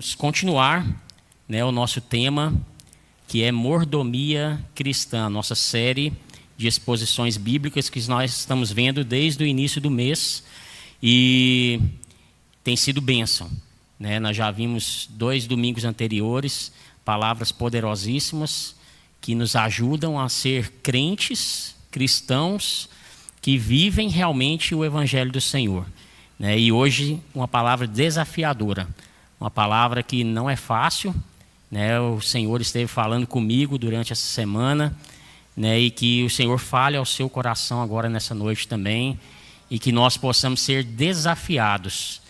Vamos continuar, né, o nosso tema, que é mordomia cristã, nossa série de exposições bíblicas que nós estamos vendo desde o início do mês e tem sido bênção, né? Nós já vimos 2 domingos anteriores, palavras poderosíssimas que nos ajudam a ser crentes, cristãos, que vivem realmente o Evangelho do Senhor, né? E hoje uma palavra desafiadora, uma palavra que não é fácil, né? O Senhor esteve falando comigo durante essa semana, né? E que o Senhor fale ao seu coração agora nessa noite também, e que nós possamos ser desafiados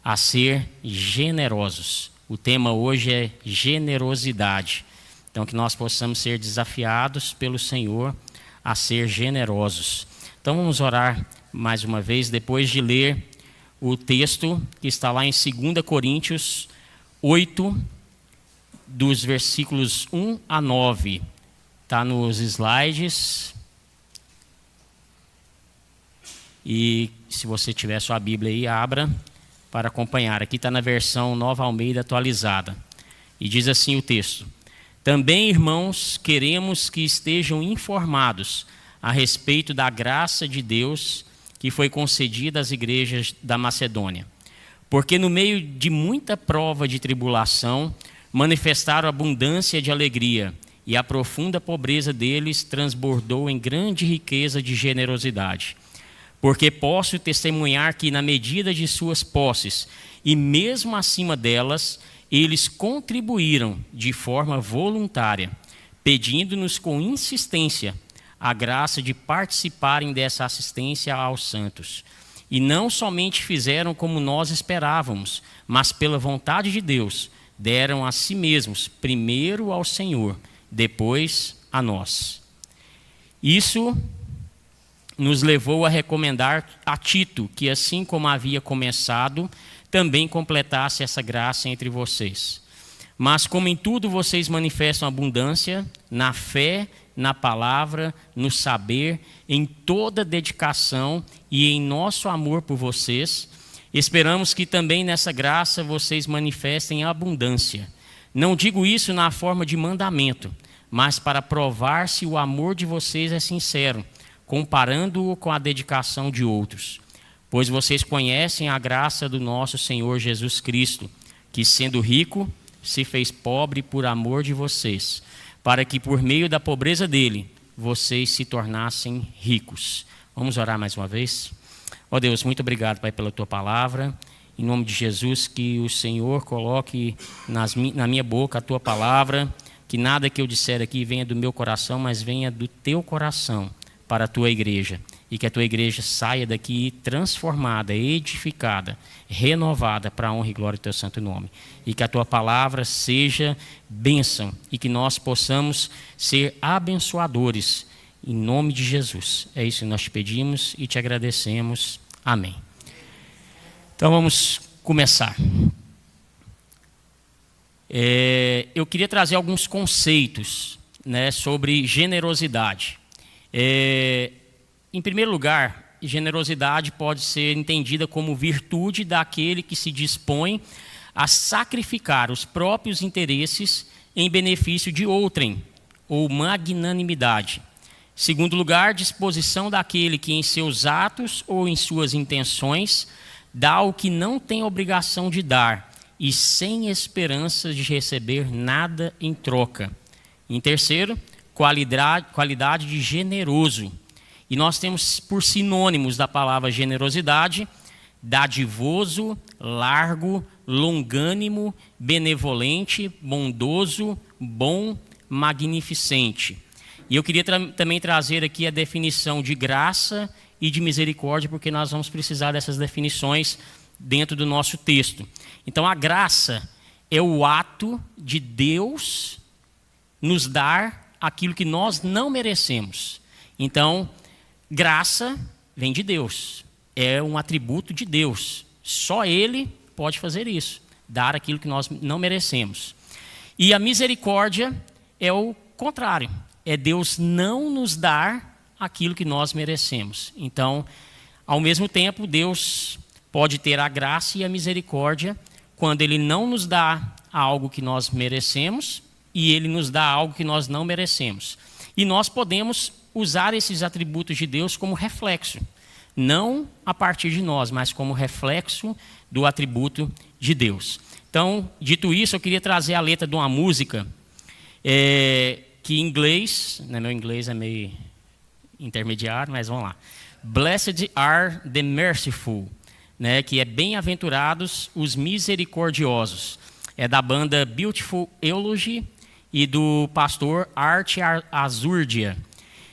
a ser generosos. O tema hoje é generosidade. Então, que nós possamos ser desafiados pelo Senhor a ser generosos. Então, vamos orar mais uma vez, depois de ler o texto que está lá em 2 Coríntios 8, dos versículos 1 a 9. Está nos slides. E se você tiver sua Bíblia aí, abra para acompanhar. Aqui está na versão Nova Almeida atualizada. E diz assim o texto: Também, irmãos, queremos que estejam informados a respeito da graça de Deus que foi concedida às igrejas da Macedônia. Porque no meio de muita prova de tribulação, manifestaram abundância de alegria, e a profunda pobreza deles transbordou em grande riqueza de generosidade. Porque posso testemunhar que, na medida de suas posses, e mesmo acima delas, eles contribuíram de forma voluntária, pedindo-nos com insistência a graça de participarem dessa assistência aos santos. E não somente fizeram como nós esperávamos, mas pela vontade de Deus, deram a si mesmos, primeiro ao Senhor, depois a nós. Isso nos levou a recomendar a Tito, que assim como havia começado, também completasse essa graça entre vocês. Mas como em tudo vocês manifestam abundância, na fé, na palavra, no saber, em toda dedicação e em nosso amor por vocês, esperamos que também nessa graça vocês manifestem abundância. Não digo isso na forma de mandamento, mas para provar se o amor de vocês é sincero, comparando-o com a dedicação de outros. Pois vocês conhecem a graça do nosso Senhor Jesus Cristo, que sendo rico, se fez pobre por amor de vocês, para que por meio da pobreza dele, vocês se tornassem ricos. Vamos orar mais uma vez? Ó Deus, muito obrigado, Pai, pela tua palavra. Em nome de Jesus, que o Senhor coloque na minha boca a tua palavra, que nada que eu disser aqui venha do meu coração, mas venha do teu coração para a tua igreja. E que a tua igreja saia daqui transformada, edificada, renovada para a honra e glória do teu santo nome. E que a tua palavra seja bênção e que nós possamos ser abençoadores em nome de Jesus. É isso que nós te pedimos e te agradecemos. Amém. Então vamos começar. Eu queria trazer alguns conceitos, né, sobre generosidade. Em primeiro lugar, generosidade pode ser entendida como virtude daquele que se dispõe a sacrificar os próprios interesses em benefício de outrem, ou magnanimidade. Segundo lugar, disposição daquele que em seus atos ou em suas intenções dá o que não tem obrigação de dar e sem esperança de receber nada em troca. Em terceiro, qualidade de generoso. E nós temos por sinônimos da palavra generosidade, dadivoso, largo, longânimo, benevolente, bondoso, bom, magnificente. E eu queria também trazer aqui a definição de graça e de misericórdia, porque nós vamos precisar dessas definições dentro do nosso texto. Então, a graça é o ato de Deus nos dar aquilo que nós não merecemos. Então, graça vem de Deus, é um atributo de Deus. Só Ele pode fazer isso, dar aquilo que nós não merecemos. E a misericórdia é o contrário, é Deus não nos dar aquilo que nós merecemos. Então, ao mesmo tempo, Deus pode ter a graça e a misericórdia quando Ele não nos dá algo que nós merecemos e Ele nos dá algo que nós não merecemos. E nós podemos usar esses atributos de Deus como reflexo, não a partir de nós, mas como reflexo do atributo de Deus. Então, dito isso, eu queria trazer a letra de uma música que em inglês, né, meu inglês é meio intermediário, mas vamos lá. Blessed are the merciful, né, que é bem-aventurados os misericordiosos. É da banda Beautiful Eulogy e do pastor Art Azurdia.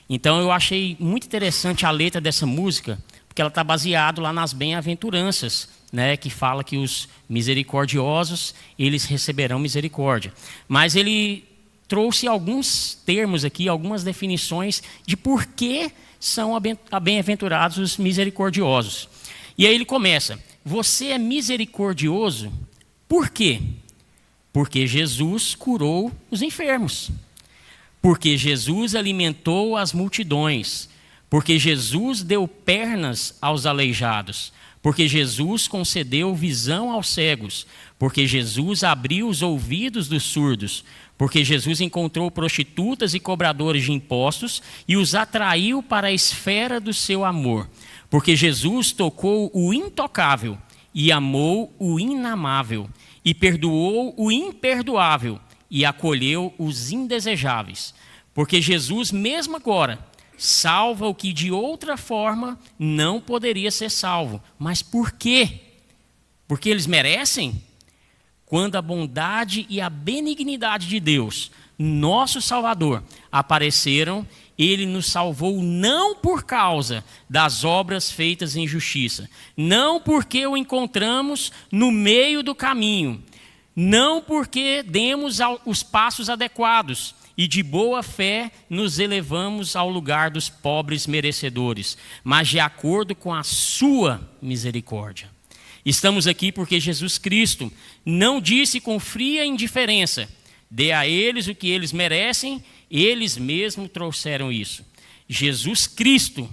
Então eu achei muito interessante a letra dessa música, porque ela está baseada lá nas bem-aventuranças, né, que fala que os misericordiosos, eles receberão misericórdia. Mas ele trouxe alguns termos aqui, algumas definições de por que são bem-aventurados os misericordiosos. E aí ele começa: você é misericordioso por quê? Porque Jesus curou os enfermos, porque Jesus alimentou as multidões, porque Jesus deu pernas aos aleijados, porque Jesus concedeu visão aos cegos, porque Jesus abriu os ouvidos dos surdos, porque Jesus encontrou prostitutas e cobradores de impostos e os atraiu para a esfera do seu amor, porque Jesus tocou o intocável e amou o inamável, e perdoou o imperdoável e acolheu os indesejáveis, porque Jesus, mesmo agora, salva o que de outra forma não poderia ser salvo. Mas por quê? Porque eles merecem? Quando a bondade e a benignidade de Deus, nosso Salvador, apareceram, Ele nos salvou não por causa das obras feitas em justiça, não porque o encontramos no meio do caminho, não porque demos os passos adequados, e de boa fé nos elevamos ao lugar dos pobres merecedores, mas de acordo com a sua misericórdia. Estamos aqui porque Jesus Cristo não disse com fria indiferença: dê a eles o que eles merecem, eles mesmos trouxeram isso. Jesus Cristo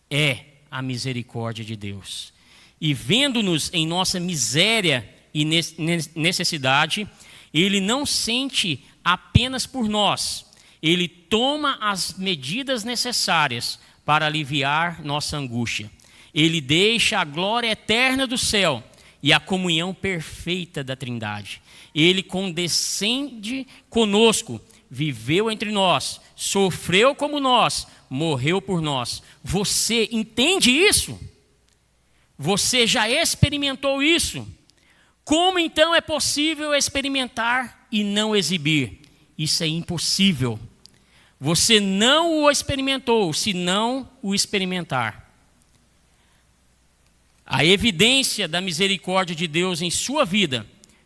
é a misericórdia de Deus. E vendo-nos em nossa miséria e necessidade, Ele não sente apenas por nós, Ele toma as medidas necessárias para aliviar nossa angústia. Ele deixa a glória eterna do céu e a comunhão perfeita da Trindade. Ele condescende conosco, viveu entre nós, sofreu como nós, morreu por nós. Você entende isso? Você já experimentou isso? Como então é possível experimentar e não exibir? Isso é impossível. Você não o experimentou se não o experimentar. A evidência da misericórdia de Deus em sua vida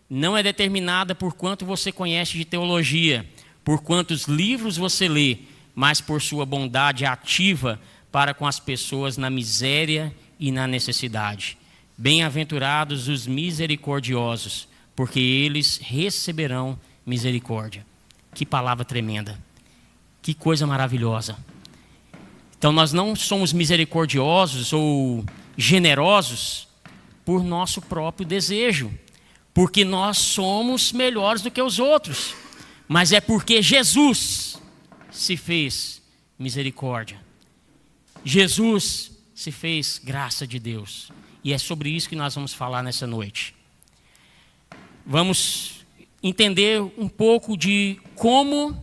não é determinada por quanto você conhece de teologia, por quantos livros você lê, mas por sua bondade ativa para com as pessoas na miséria e na necessidade. Bem-aventurados os misericordiosos, porque eles receberão misericórdia. Que palavra tremenda, que coisa maravilhosa. Então nós não somos misericordiosos ou generosos por nosso próprio desejo, porque nós somos melhores do que os outros, mas é porque Jesus se fez misericórdia. Jesus se fez graça de Deus. E é sobre isso que nós vamos falar nessa noite. Vamos entender um pouco de como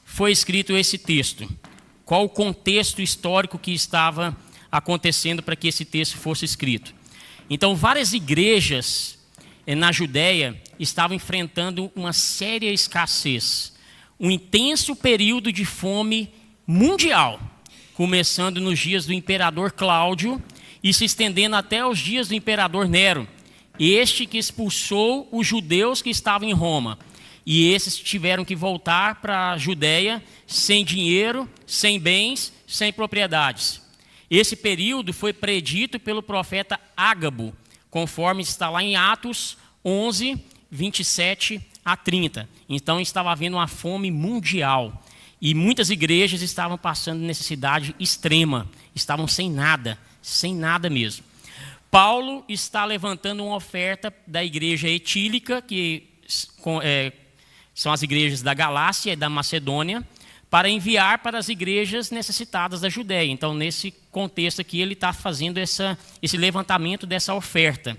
foi escrito esse texto. Qual o contexto histórico que estava acontecendo para que esse texto fosse escrito. Então, várias igrejas na Judéia estavam enfrentando uma séria escassez. Um intenso período de fome mundial, começando nos dias do imperador Cláudio e se estendendo até os dias do imperador Nero, este que expulsou os judeus que estavam em Roma. E esses tiveram que voltar para a Judéia sem dinheiro, sem bens, sem propriedades. Esse período foi predito pelo profeta Ágabo, conforme está lá em Atos 11, 27 a 30. Então estava havendo uma fome mundial. E muitas igrejas estavam passando necessidade extrema, estavam sem nada mesmo. Paulo está levantando uma oferta da igreja etílica, que são as igrejas da Galácia e da Macedônia, para enviar para as igrejas necessitadas da Judéia. Então, nesse contexto aqui, ele está fazendo esse levantamento dessa oferta.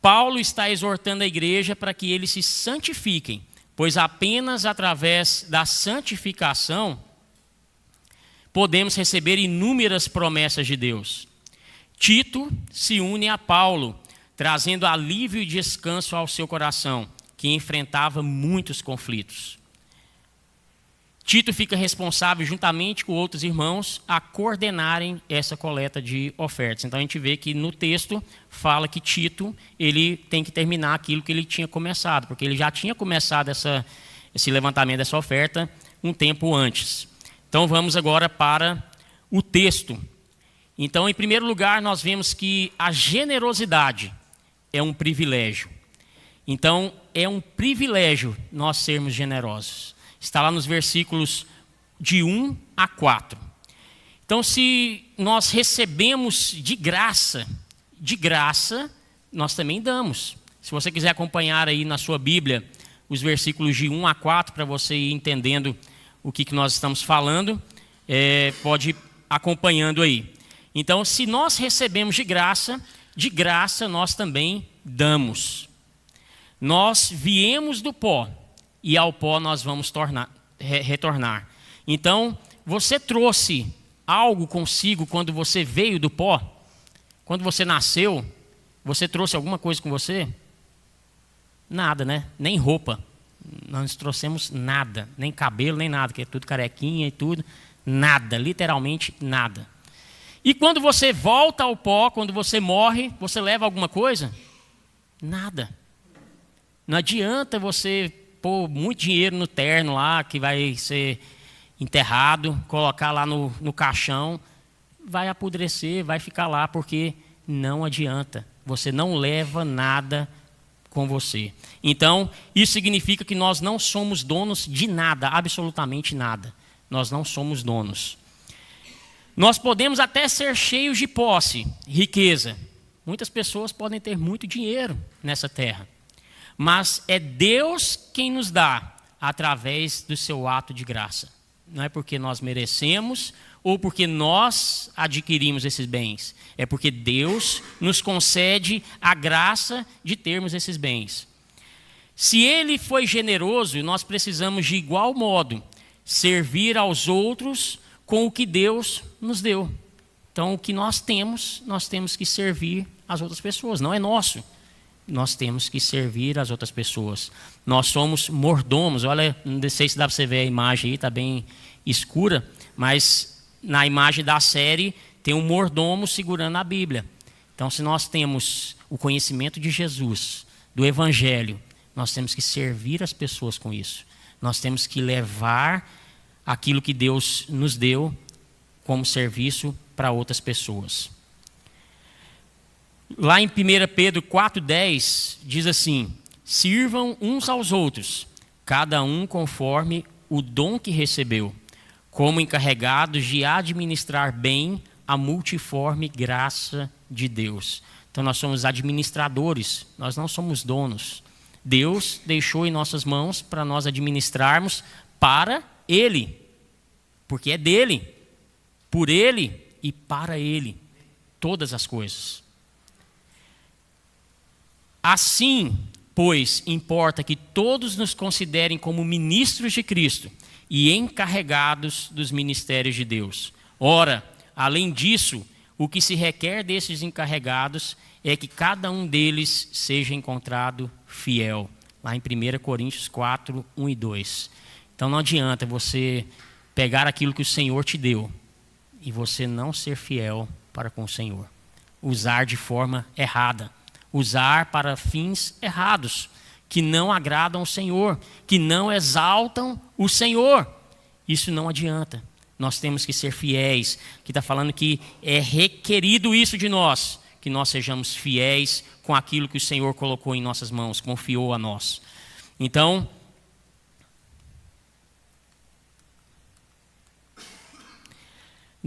Paulo está exortando a igreja para que eles se santifiquem, pois apenas através da santificação podemos receber inúmeras promessas de Deus. Tito se une a Paulo, trazendo alívio e descanso ao seu coração, que enfrentava muitos conflitos. Tito fica responsável, juntamente com outros irmãos, a coordenarem essa coleta de ofertas. Então a gente vê que no texto fala que Tito ele tem que terminar aquilo que ele tinha começado, porque ele já tinha começado esse levantamento dessa oferta um tempo antes. Então vamos agora para o texto. Então, em primeiro lugar, nós vemos que a generosidade é um privilégio. Então, é um privilégio nós sermos generosos. Está lá nos versículos de 1 a 4. Então, se nós recebemos de graça, nós também damos. Se você quiser acompanhar aí na sua Bíblia os versículos de 1 a 4, para você ir entendendo o que nós estamos falando, pode ir acompanhando aí. Então, se nós recebemos de graça nós também damos. Nós viemos do pó, e ao pó nós vamos retornar. Então, você trouxe algo consigo quando você veio do pó? Quando você nasceu, você trouxe alguma coisa com você? Nada, né? Nem roupa. Nós trouxemos nada, nem cabelo, nem nada, que é tudo carequinha e tudo. Nada, literalmente nada. E quando você volta ao pó, quando você morre, você leva alguma coisa? Nada. Não adianta você pôr muito dinheiro no terno lá, que vai ser enterrado, colocar lá no caixão, vai apodrecer, vai ficar lá, porque não adianta. Você não leva nada com você. Então, isso significa que nós não somos donos de nada, absolutamente nada. Nós não somos donos. Nós podemos até ser cheios de posse, riqueza. Muitas pessoas podem ter muito dinheiro nessa terra. Mas é Deus quem nos dá através do seu ato de graça. Não é porque nós merecemos ou porque nós adquirimos esses bens. É porque Deus nos concede a graça de termos esses bens. Se Ele foi generoso, nós precisamos de igual modo servir aos outros com o que Deus nos deu. Então, o que nós temos que servir às outras pessoas. Não é nosso. Nós temos que servir às outras pessoas. Nós somos mordomos. Olha, não sei se dá para você ver a imagem aí, está bem escura, mas na imagem da série tem um mordomo segurando a Bíblia. Então, se nós temos o conhecimento de Jesus, do Evangelho, nós temos que servir as pessoas com isso. Nós temos que levar aquilo que Deus nos deu como serviço para outras pessoas. Lá em 1 Pedro 4,10 diz assim: sirvam uns aos outros, cada um conforme o dom que recebeu, como encarregados de administrar bem a multiforme graça de Deus. Então nós somos administradores, nós não somos donos. Deus deixou em nossas mãos para nós administrarmos para Ele, porque é dele, por Ele e para Ele, todas as coisas. Assim, pois, importa que todos nos considerem como ministros de Cristo e encarregados dos ministérios de Deus. Ora, além disso, o que se requer desses encarregados é que cada um deles seja encontrado fiel. Lá em 1 Coríntios 4, 1 e 2. Então não adianta você pegar aquilo que o Senhor te deu e você não ser fiel para com o Senhor. Usar de forma errada. Usar para fins errados, que não agradam o Senhor, que não exaltam o Senhor. Isso não adianta. Nós temos que ser fiéis, que está falando que é requerido isso de nós, que nós sejamos fiéis com aquilo que o Senhor colocou em nossas mãos, confiou a nós. Então,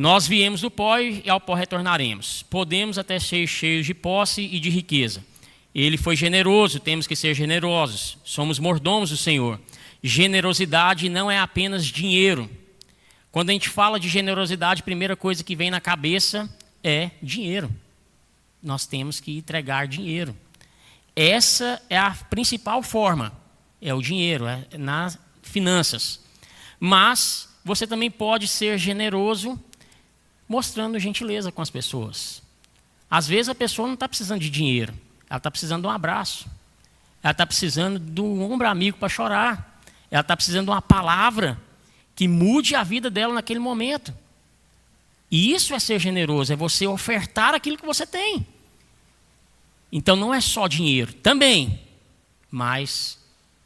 Nós viemos do pó e ao pó retornaremos. Podemos até ser cheios de posse e de riqueza. Ele foi generoso, temos que ser generosos. Somos mordomos do Senhor. Generosidade não é apenas dinheiro. Quando a gente fala de generosidade, a primeira coisa que vem na cabeça é dinheiro. Nós temos que entregar dinheiro. Essa é a principal forma, é o dinheiro, é nas finanças. Mas você também pode ser generoso mostrando gentileza com as pessoas. Às vezes a pessoa não está precisando de dinheiro, ela está precisando de um abraço. Ela está precisando de um ombro amigo para chorar. Ela está precisando de uma palavra que mude a vida dela naquele momento. E isso é ser generoso, é você ofertar aquilo que você tem. Então não é só dinheiro, também, mas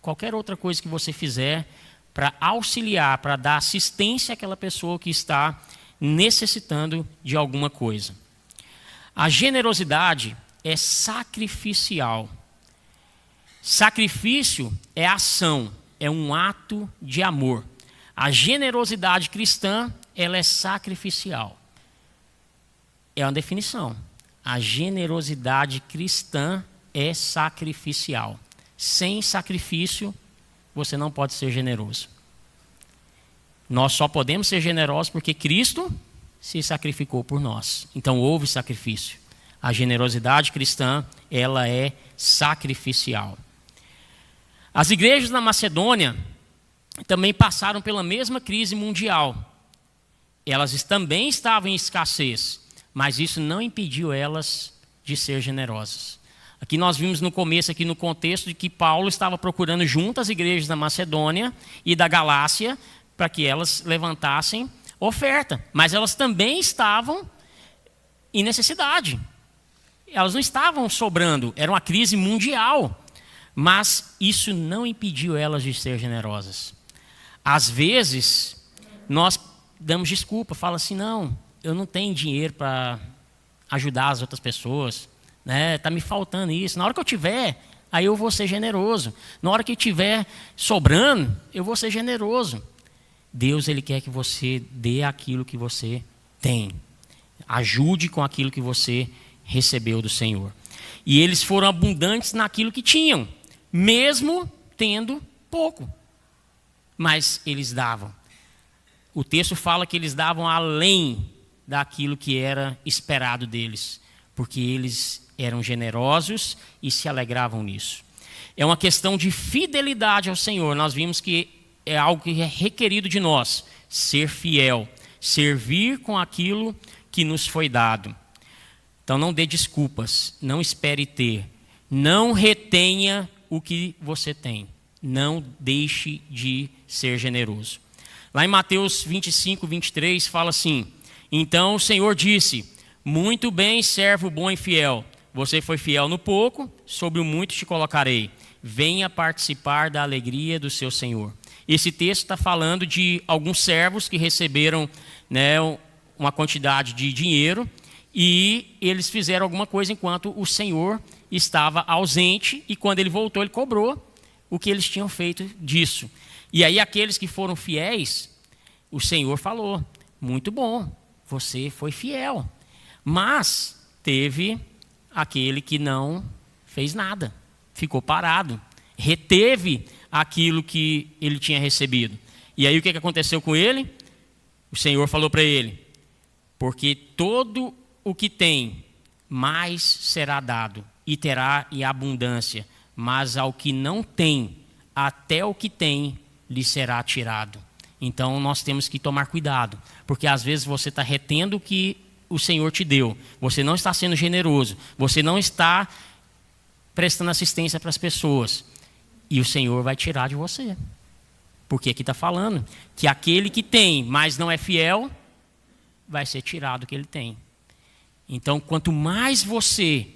qualquer outra coisa que você fizer para auxiliar, para dar assistência àquela pessoa que está necessitando de alguma coisa. A generosidade é sacrificial. Sacrifício é ação, é um ato de amor. A generosidade cristã, ela é sacrificial. É uma definição. A generosidade cristã é sacrificial. Sem sacrifício, você não pode ser generoso. Nós só podemos ser generosos porque Cristo se sacrificou por nós. Então houve sacrifício. A generosidade cristã, ela é sacrificial. As igrejas na Macedônia também passaram pela mesma crise mundial. Elas também estavam em escassez, mas isso não impediu elas de ser generosas. Aqui nós vimos no começo, aqui no contexto, de que Paulo estava procurando junto às igrejas da Macedônia e da Galácia para que elas levantassem oferta. Mas elas também estavam em necessidade. Elas não estavam sobrando, era uma crise mundial. Mas isso não impediu elas de ser generosas. Às vezes, nós damos desculpa, fala assim, não, eu não tenho dinheiro para ajudar as outras pessoas, né? Tá me faltando isso. Na hora que eu tiver, aí eu vou ser generoso. Na hora que tiver sobrando, eu vou ser generoso. Deus, Ele quer que você dê aquilo que você tem. Ajude com aquilo que você recebeu do Senhor. E eles foram abundantes naquilo que tinham, mesmo tendo pouco. Mas eles davam. O texto fala que eles davam além daquilo que era esperado deles, porque eles eram generosos e se alegravam nisso. É uma questão de fidelidade ao Senhor. Nós vimos que é algo que é requerido de nós, ser fiel, servir com aquilo que nos foi dado. Então não dê desculpas, não espere ter, não retenha o que você tem, não deixe de ser generoso. Lá em Mateus 25, 23 fala assim, então o Senhor disse, muito bem, servo bom e fiel, você foi fiel no pouco, sobre o muito te colocarei, venha participar da alegria do seu Senhor. Esse texto está falando de alguns servos que receberam, né, uma quantidade de dinheiro e eles fizeram alguma coisa enquanto o Senhor estava ausente e quando ele voltou ele cobrou o que eles tinham feito disso. E aí aqueles que foram fiéis, o Senhor falou, muito bom, você foi fiel. Mas teve aquele que não fez nada, ficou parado, reteve aquilo que ele tinha recebido. E aí o que aconteceu com ele? O Senhor falou para ele, porque todo o que tem, mais será dado, e terá em abundância, mas ao que não tem, até o que tem, lhe será tirado. Então nós temos que tomar cuidado, porque às vezes você está retendo o que o Senhor te deu, você não está sendo generoso, você não está prestando assistência para as pessoas, e o Senhor vai tirar de você. Porque aqui está falando que aquele que tem, mas não é fiel, vai ser tirado o que ele tem. Então, quanto mais você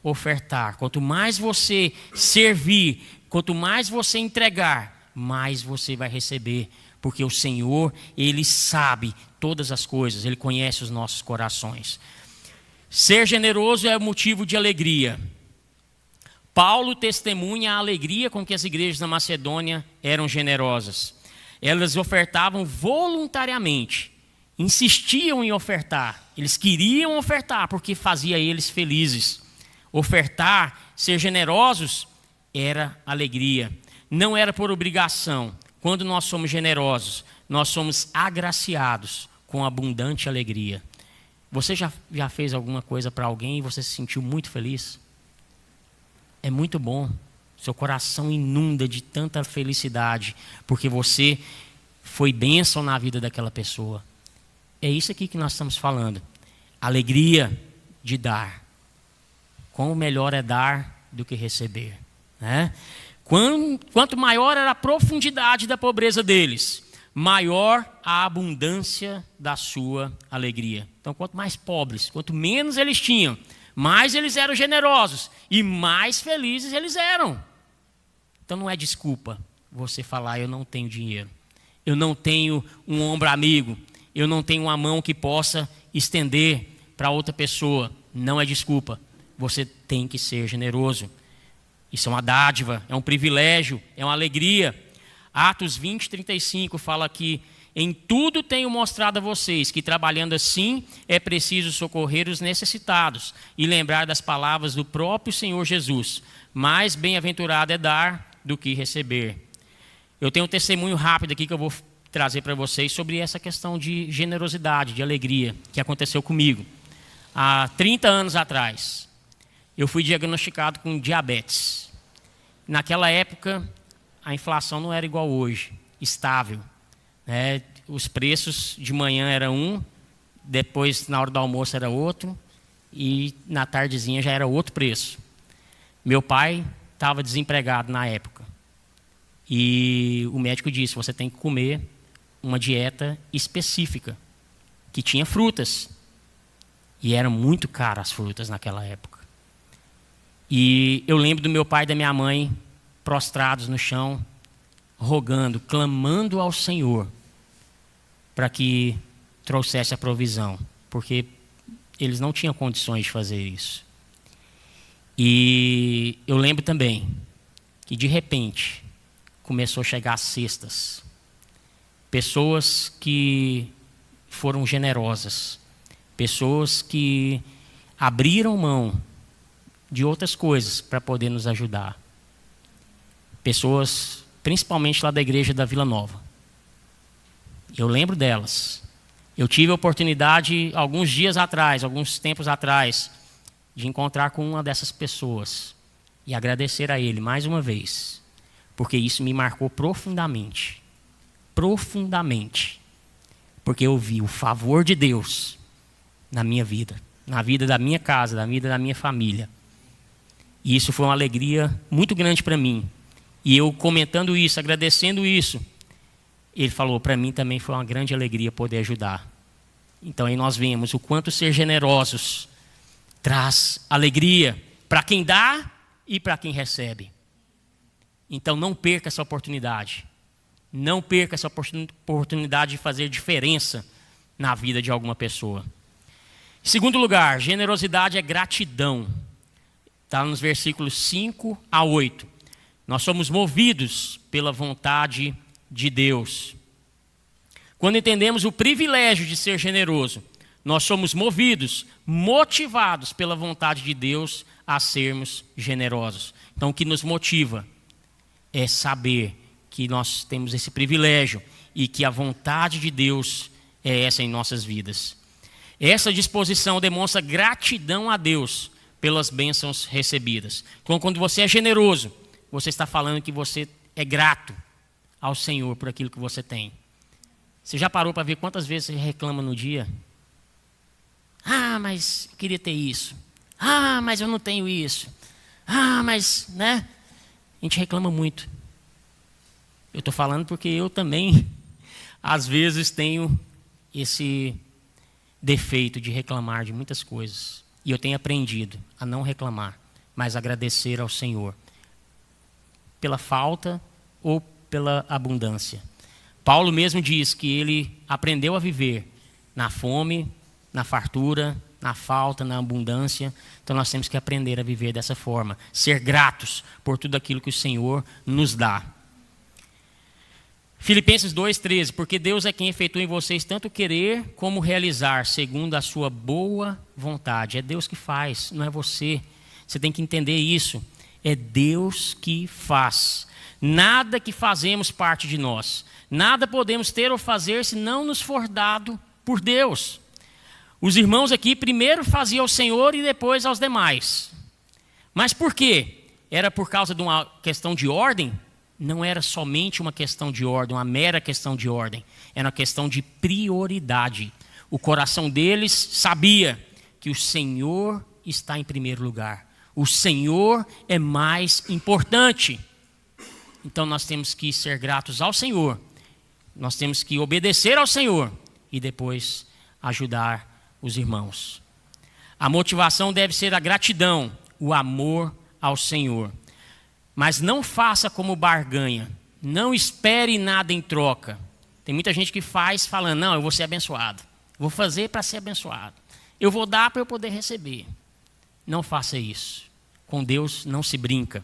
ofertar, quanto mais você servir, quanto mais você entregar, mais você vai receber. Porque o Senhor, Ele sabe todas as coisas, Ele conhece os nossos corações. Ser generoso é motivo de alegria. Paulo testemunha a alegria com que as igrejas da Macedônia eram generosas. Elas ofertavam voluntariamente. insistiam em ofertar. Eles queriam ofertar porque fazia eles felizes. Ofertar, ser generosos, era alegria. Não era por obrigação. Quando nós somos generosos, nós somos agraciados com abundante alegria. Você já fez alguma coisa para alguém e você se sentiu muito feliz? É muito bom. Seu coração inunda de tanta felicidade, porque você foi bênção na vida daquela pessoa. É isso aqui que nós estamos falando. Alegria de dar. Quão melhor é dar do que receber, né? Quanto maior era a profundidade da pobreza deles, maior a abundância da sua alegria. Então, quanto mais pobres, quanto menos eles tinham, mais eles eram generosos e mais felizes eles eram. Então não é desculpa você falar: eu não tenho dinheiro, eu não tenho um ombro amigo, eu não tenho uma mão que possa estender para outra pessoa. Não é desculpa. Você tem que ser generoso. Isso é uma dádiva, é um privilégio, é uma alegria. Atos 20, 35 fala que em tudo tenho mostrado a vocês que trabalhando assim é preciso socorrer os necessitados e lembrar das palavras do próprio Senhor Jesus. Mais bem-aventurado é dar do que receber. Eu tenho um testemunho rápido aqui que eu vou trazer para vocês sobre essa questão de generosidade, de alegria, que aconteceu comigo. Há 30 anos atrás, eu fui diagnosticado com diabetes. Naquela época, a inflação não era igual hoje, estável, né? Os preços de manhã era um, depois na hora do almoço era outro, e na tardezinha já era outro preço. Meu pai estava desempregado na época. E o médico disse: você tem que comer uma dieta específica, que tinha frutas. E eram muito caras as frutas naquela época. E eu lembro do meu pai e da minha mãe prostrados no chão, rogando, clamando ao Senhor para que trouxesse a provisão, porque eles não tinham condições de fazer isso. E eu lembro também que de repente começou a chegar as cestas. Pessoas que foram generosas, pessoas que abriram mão de outras coisas para poder nos ajudar. Pessoas, principalmente lá da igreja da Vila Nova. Eu lembro delas. Eu tive a oportunidade, alguns dias atrás, alguns tempos atrás, de encontrar com uma dessas pessoas e agradecer a ele mais uma vez, porque isso me marcou profundamente. Profundamente. Porque eu vi o favor de Deus na minha vida, na vida da minha casa, na vida da minha família. E isso foi uma alegria muito grande para mim. E eu comentando isso, agradecendo isso, ele falou: para mim também foi uma grande alegria poder ajudar. Então aí nós vemos o quanto ser generosos traz alegria para quem dá e para quem recebe. Então não perca essa oportunidade. Não perca essa oportunidade de fazer diferença na vida de alguma pessoa. Em segundo lugar, generosidade é gratidão. Está nos versículos 5 a 8. Nós somos movidos pela vontade de Deus. Quando entendemos o privilégio de ser generoso, nós somos movidos, motivados pela vontade de Deus a sermos generosos. Então o que nos motiva é saber que nós temos esse privilégio e que a vontade de Deus é essa em nossas vidas. Essa disposição demonstra gratidão a Deus pelas bênçãos recebidas. Então, quando você é generoso, você está falando que você é grato ao Senhor por aquilo que você tem. Você já parou para ver quantas vezes você reclama no dia? Ah, mas eu queria ter isso. Ah, mas eu não tenho isso. Ah, mas, né? A gente reclama muito. Eu estou falando porque eu também, às vezes, tenho esse defeito de reclamar de muitas coisas. E eu tenho aprendido a não reclamar, mas agradecer ao Senhor pela falta ou pela abundância. Paulo mesmo diz que ele aprendeu a viver na fome, na fartura, na falta, na abundância. Então nós temos que aprender a viver dessa forma, ser gratos por tudo aquilo que o Senhor nos dá. Filipenses 2,13, porque Deus é quem efetua em vocês tanto querer como realizar, segundo a sua boa vontade. É Deus que faz, não é você. Você tem que entender isso. É Deus que faz. Nada que fazemos parte de nós. Nada podemos ter ou fazer se não nos for dado por Deus. Os irmãos aqui primeiro faziam ao Senhor e depois aos demais. Mas por quê? Era por causa de uma questão de ordem? Não era somente uma questão de ordem, uma mera questão de ordem. Era uma questão de prioridade. O coração deles sabia que o Senhor está em primeiro lugar. O Senhor é mais importante. Então nós temos que ser gratos ao Senhor. Nós temos que obedecer ao Senhor e depois ajudar os irmãos. A motivação deve ser a gratidão, o amor ao Senhor. Mas não faça como barganha. Não espere nada em troca. Tem muita gente que faz falando, não, eu vou ser abençoado. Vou fazer para ser abençoado. Eu vou dar para eu poder receber. Não faça isso. Com Deus não se brinca.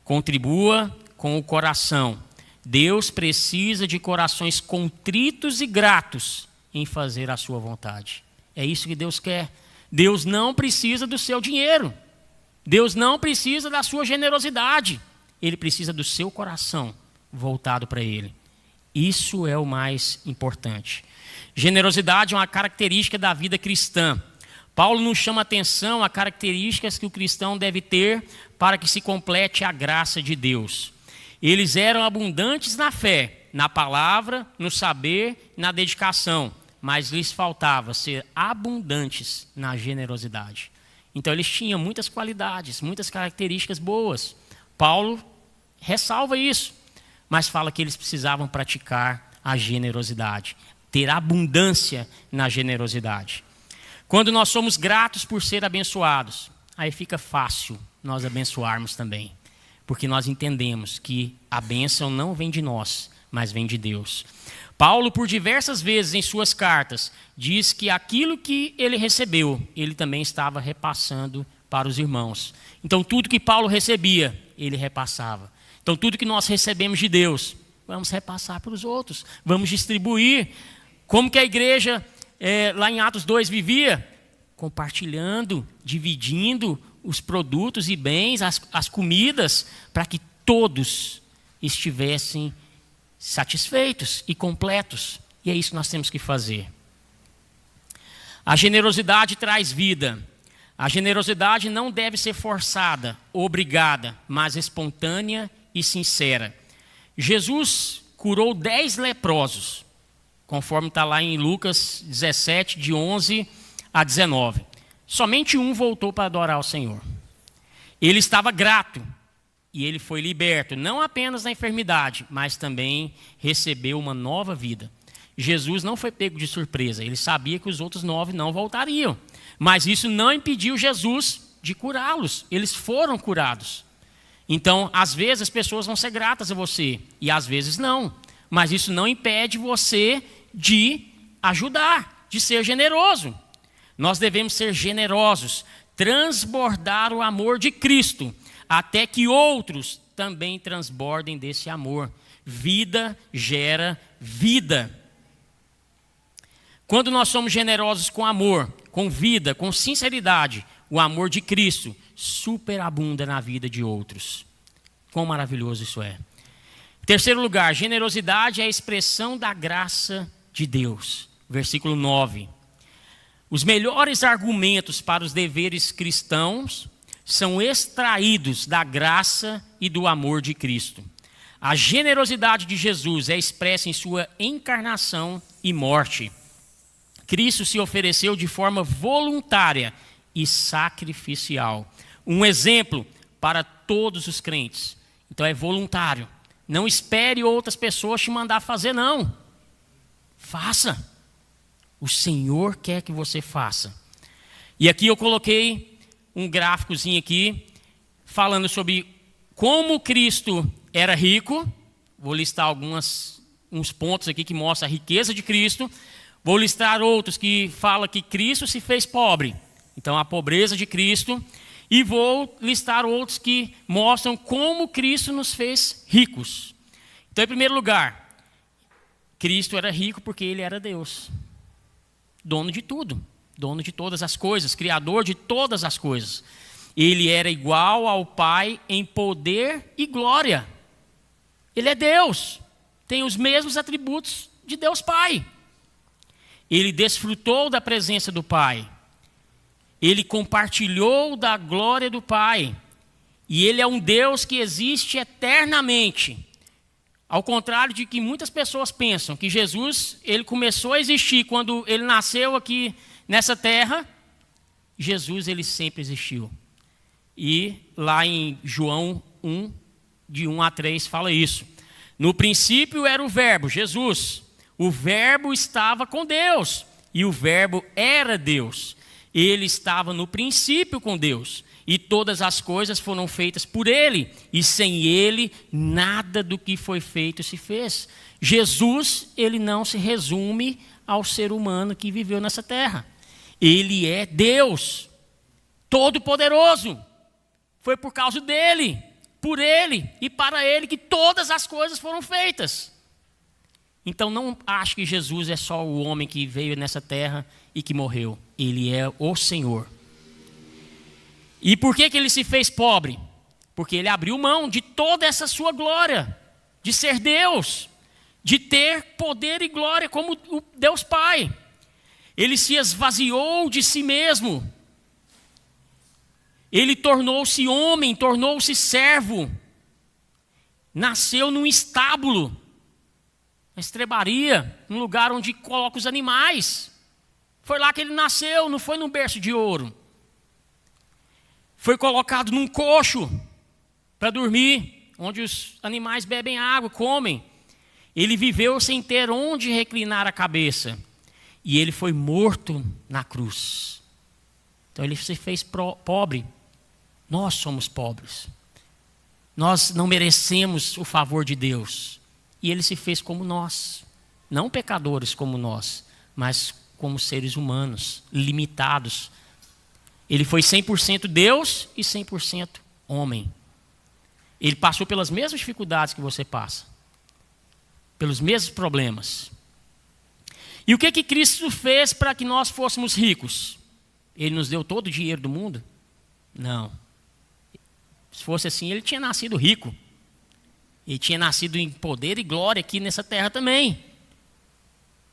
Contribua com o coração. Deus precisa de corações contritos e gratos em fazer a sua vontade. É isso que Deus quer. Deus não precisa do seu dinheiro. Deus não precisa da sua generosidade. Ele precisa do seu coração voltado para Ele. Isso é o mais importante. Generosidade é uma característica da vida cristã. Paulo nos chama a atenção a características que o cristão deve ter para que se complete a graça de Deus. Eles eram abundantes na fé, na palavra, no saber, na dedicação, mas lhes faltava ser abundantes na generosidade. Então eles tinham muitas qualidades, muitas características boas. Paulo ressalva isso, mas fala que eles precisavam praticar a generosidade, ter abundância na generosidade. Quando nós somos gratos por ser abençoados, aí fica fácil nós abençoarmos também, porque nós entendemos que a bênção não vem de nós, mas vem de Deus. Paulo, por diversas vezes em suas cartas, diz que aquilo que ele recebeu, ele também estava repassando para os irmãos. Então, tudo que Paulo recebia, ele repassava. Então, tudo que nós recebemos de Deus, vamos repassar para os outros, vamos distribuir. Como que a igreja, lá em Atos 2, vivia? Compartilhando, dividindo os produtos e bens, as comidas, para que todos estivessem satisfeitos e completos. E é isso que nós temos que fazer. A generosidade traz vida. A generosidade não deve ser forçada, obrigada, mas espontânea e sincera. Jesus curou 10 leprosos, conforme está lá em Lucas 17, de 11 a 19. Somente um voltou para adorar ao Senhor. Ele estava grato. E ele foi liberto, não apenas da enfermidade, mas também recebeu uma nova vida. Jesus não foi pego de surpresa, ele sabia que os outros 9 não voltariam. Mas isso não impediu Jesus de curá-los, eles foram curados. Então, às vezes as pessoas vão ser gratas a você, e às vezes não. Mas isso não impede você de ajudar, de ser generoso. Nós devemos ser generosos, transbordar o amor de Cristo, até que outros também transbordem desse amor. Vida gera vida. Quando nós somos generosos com amor, com vida, com sinceridade, o amor de Cristo superabunda na vida de outros. Quão maravilhoso isso é. Em terceiro lugar, generosidade é a expressão da graça de Deus. Versículo 9. Os melhores argumentos para os deveres cristãos são extraídos da graça e do amor de Cristo. A generosidade de Jesus é expressa em sua encarnação e morte. Cristo se ofereceu de forma voluntária e sacrificial. Um exemplo para todos os crentes. Então é voluntário. Não espere outras pessoas te mandar fazer, não. Faça. O Senhor quer que você faça. E aqui eu coloquei um gráficozinho aqui, falando sobre como Cristo era rico. Vou listar uns pontos aqui que mostram a riqueza de Cristo. Vou listar outros que falam que Cristo se fez pobre. Então, a pobreza de Cristo. E vou listar outros que mostram como Cristo nos fez ricos. Então, em primeiro lugar, Cristo era rico porque ele era Deus, dono de tudo, dono de todas as coisas, criador de todas as coisas. Ele era igual ao Pai em poder e glória. Ele é Deus, tem os mesmos atributos de Deus Pai. Ele desfrutou da presença do Pai. Ele compartilhou da glória do Pai. E ele é um Deus que existe eternamente. Ao contrário de que muitas pessoas pensam que Jesus, ele começou a existir quando ele nasceu aqui nessa terra. Jesus, ele sempre existiu. E lá em João 1, de 1 a 3, fala isso. No princípio era o Verbo, Jesus. O Verbo estava com Deus. E o Verbo era Deus. Ele estava no princípio com Deus. E todas as coisas foram feitas por Ele. E sem Ele, nada do que foi feito se fez. Jesus, ele não se resume ao ser humano que viveu nessa terra. Ele é Deus, todo-poderoso. Foi por causa dele, por ele e para ele que todas as coisas foram feitas. Então não ache que Jesus é só o homem que veio nessa terra e que morreu. Ele é o Senhor. E por que ele se fez pobre? Porque ele abriu mão de toda essa sua glória, de ser Deus, de ter poder e glória como o Deus Pai. Ele se esvaziou de si mesmo. Ele tornou-se homem, tornou-se servo. Nasceu num estábulo, na estrebaria, num lugar onde coloca os animais. Foi lá que ele nasceu, não foi num berço de ouro. Foi colocado num coxo para dormir, onde os animais bebem água, comem. Ele viveu sem ter onde reclinar a cabeça. E ele foi morto na cruz. Então ele se fez pobre. Nós somos pobres. Nós não merecemos o favor de Deus. E ele se fez como nós. Não pecadores como nós, mas como seres humanos, limitados. Ele foi 100% Deus e 100% homem. Ele passou pelas mesmas dificuldades que você passa. Pelos mesmos problemas. E o que Cristo fez para que nós fôssemos ricos? Ele nos deu todo o dinheiro do mundo? Não. Se fosse assim, ele tinha nascido rico. Ele tinha nascido em poder e glória aqui nessa terra também.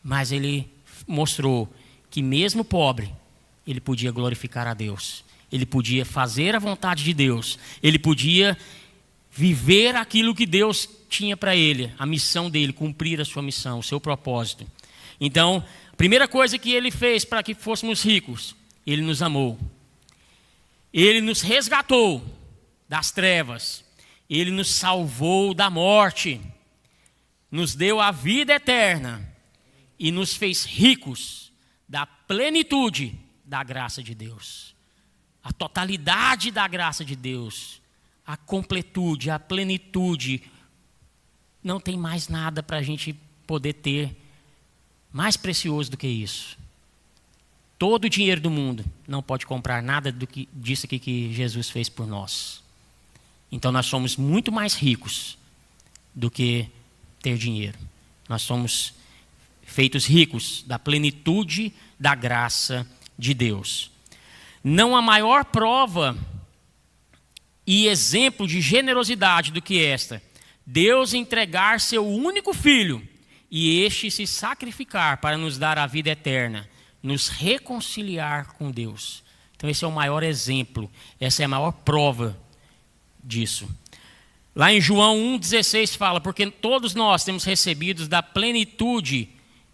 Mas ele mostrou que mesmo pobre, ele podia glorificar a Deus. Ele podia fazer a vontade de Deus. Ele podia viver aquilo que Deus tinha para ele, a missão dele, cumprir a sua missão, o seu propósito. Então, a primeira coisa que ele fez para que fôssemos ricos, ele nos amou. Ele nos resgatou das trevas. Ele nos salvou da morte. Nos deu a vida eterna. E nos fez ricos da plenitude da graça de Deus. A totalidade da graça de Deus. A completude, a plenitude. Não tem mais nada para a gente poder ter mais precioso do que isso. Todo o dinheiro do mundo não pode comprar nada disso aqui que Jesus fez por nós. Então nós somos muito mais ricos do que ter dinheiro. Nós somos feitos ricos da plenitude da graça de Deus. Não há maior prova e exemplo de generosidade do que esta. Deus entregar seu único filho e este se sacrificar para nos dar a vida eterna, nos reconciliar com Deus. Então esse é o maior exemplo, essa é a maior prova disso. Lá em João 1,16 fala, porque todos nós temos recebido da plenitude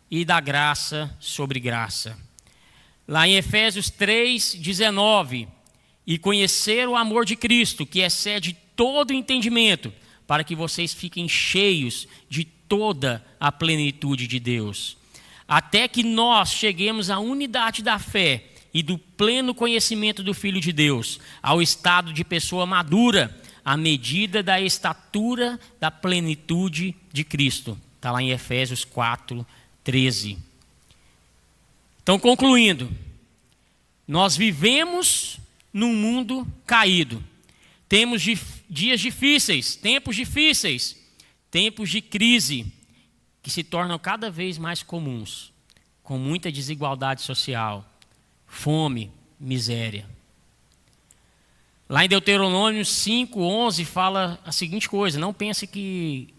e da graça sobre graça. Lá em Efésios 3,19, e conhecer o amor de Cristo, que excede todo entendimento, para que vocês fiquem cheios de toda a plenitude de Deus. Até que nós cheguemos à unidade da fé e do pleno conhecimento do Filho de Deus, ao estado de pessoa madura, à medida da estatura da plenitude de Cristo. Está lá em Efésios 4:13. Então, concluindo, nós vivemos num mundo caído. Temos dias difíceis, tempos de crise, que se tornam cada vez mais comuns, com muita desigualdade social, fome, miséria. Lá em Deuteronômio 5:11 fala a seguinte coisa: não pense que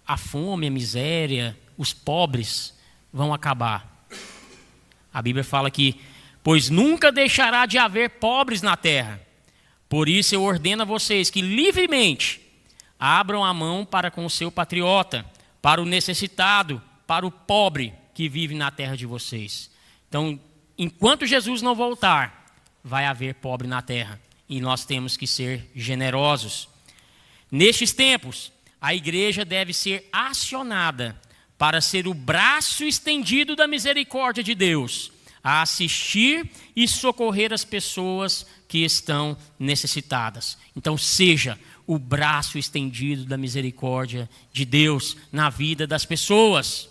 a fome, a miséria, os pobres vão acabar. A Bíblia fala que, pois nunca deixará de haver pobres na terra. Por isso eu ordeno a vocês que livremente abram a mão para com o seu patriota, para o necessitado, para o pobre que vive na terra de vocês. Então, enquanto Jesus não voltar, vai haver pobre na terra. E nós temos que ser generosos. Nestes tempos, a igreja deve ser acionada para ser o braço estendido da misericórdia de Deus, a assistir e socorrer as pessoas que estão necessitadas. Então, seja o braço estendido da misericórdia de Deus na vida das pessoas.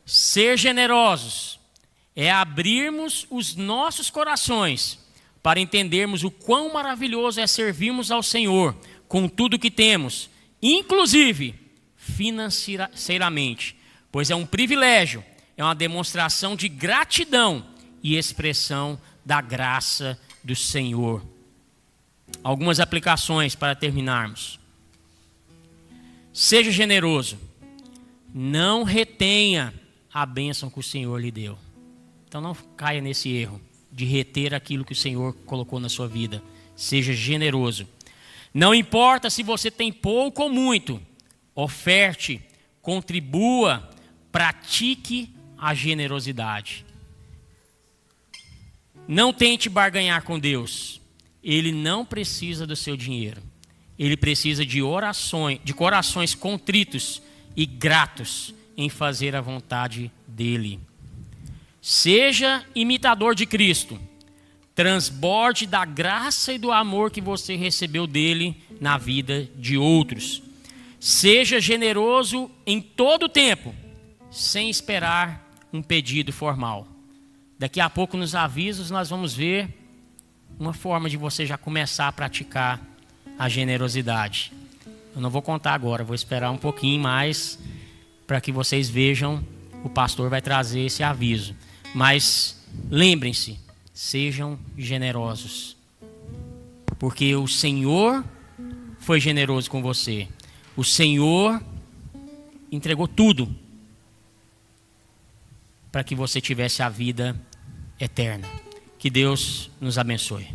Ser generosos é abrirmos os nossos corações para entendermos o quão maravilhoso é servirmos ao Senhor com tudo que temos, inclusive financeiramente, pois é um privilégio, é uma demonstração de gratidão e expressão da graça do Senhor. Algumas aplicações para terminarmos. Seja generoso, não retenha a bênção que o Senhor lhe deu. Então não caia nesse erro de reter aquilo que o Senhor colocou na sua vida. Seja generoso. Não importa se você tem pouco ou muito, oferte, contribua, pratique a generosidade. Não tente barganhar com Deus. Ele não precisa do seu dinheiro. Ele precisa de orações, de corações contritos e gratos em fazer a vontade dele. Seja imitador de Cristo. Transborde da graça e do amor que você recebeu dele na vida de outros. Seja generoso em todo o tempo, sem esperar um pedido formal. Daqui a pouco, nos avisos, nós vamos ver uma forma de você já começar a praticar a generosidade. Eu não vou contar agora, vou esperar um pouquinho mais para que vocês vejam. O pastor vai trazer esse aviso. Mas lembrem-se, sejam generosos, porque o Senhor foi generoso com você. O Senhor entregou tudo para que você tivesse a vida eterna. Que Deus nos abençoe.